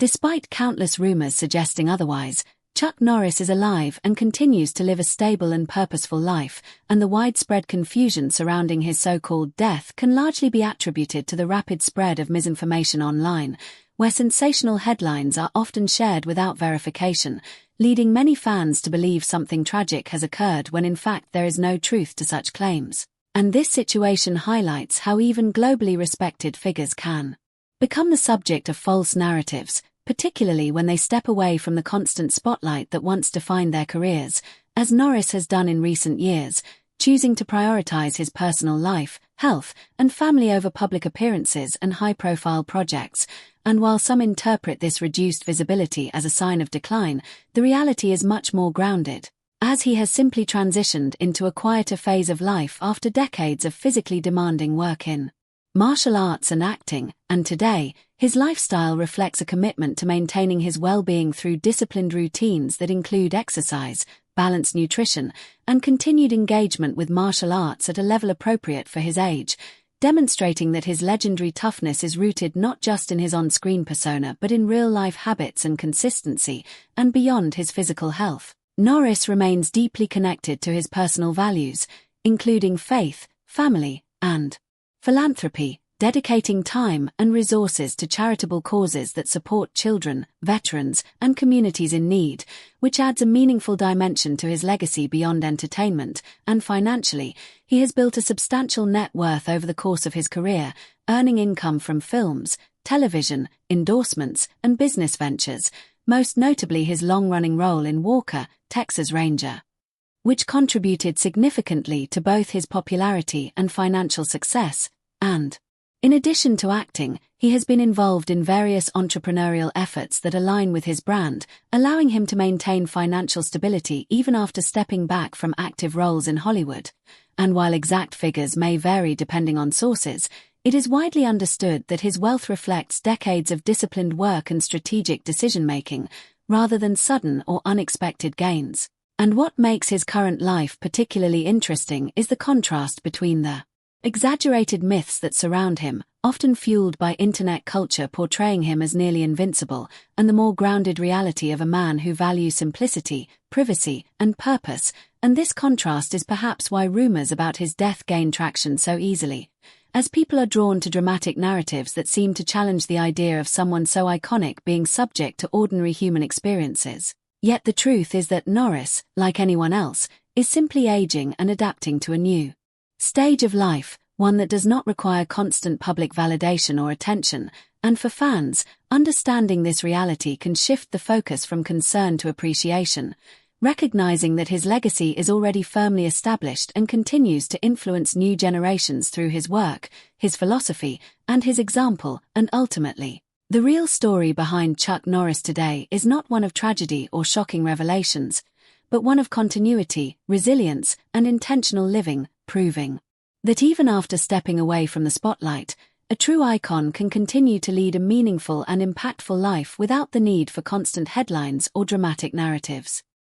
Despite countless rumors suggesting otherwise, Chuck Norris is alive and continues to live a stable and purposeful life, and the widespread confusion surrounding his so-called death can largely be attributed to the rapid spread of misinformation online, where sensational headlines are often shared without verification, leading many fans to believe something tragic has occurred when in fact there is no truth to such claims. And this situation highlights how even globally respected figures can become the subject of false narratives, particularly when they step away from the constant spotlight that once defined their careers, as Norris has done in recent years, choosing to prioritize his personal life, health, and family over public appearances and high-profile projects. And while some interpret this reduced visibility as a sign of decline, the reality is much more grounded, as he has simply transitioned into a quieter phase of life after decades of physically demanding work in martial arts and acting, and today, his lifestyle reflects a commitment to maintaining his well-being through disciplined routines that include exercise, balanced nutrition, and continued engagement with martial arts at a level appropriate for his age, demonstrating that his legendary toughness is rooted not just in his on-screen persona but in real-life habits and consistency, and beyond his physical health. Norris remains deeply connected to his personal values, including faith, family, and philanthropy, dedicating time and resources to charitable causes that support children, veterans, and communities in need, which adds a meaningful dimension to his legacy beyond entertainment. And financially, he has built a substantial net worth over the course of his career, earning income from films, television, endorsements, and business ventures, most notably his long-running role in Walker, Texas Ranger, which contributed significantly to both his popularity and financial success. And in addition to acting, he has been involved in various entrepreneurial efforts that align with his brand, allowing him to maintain financial stability even after stepping back from active roles in Hollywood. And while exact figures may vary depending on sources, it is widely understood that his wealth reflects decades of disciplined work and strategic decision-making, rather than sudden or unexpected gains. And what makes his current life particularly interesting is the contrast between the exaggerated myths that surround him, often fueled by internet culture portraying him as nearly invincible, and the more grounded reality of a man who values simplicity, privacy, and purpose. And this contrast is perhaps why rumors about his death gain traction so easily, as people are drawn to dramatic narratives that seem to challenge the idea of someone so iconic being subject to ordinary human experiences. Yet the truth is that Norris, like anyone else, is simply aging and adapting to a new stage of life, one that does not require constant public validation or attention. And for fans, understanding this reality can shift the focus from concern to appreciation, recognizing that his legacy is already firmly established and continues to influence new generations through his work, his philosophy, and his example. And ultimately, the real story behind Chuck Norris today is not one of tragedy or shocking revelations, but one of continuity, resilience, and intentional living, proving that even after stepping away from the spotlight, a true icon can continue to lead a meaningful and impactful life without the need for constant headlines or dramatic narratives.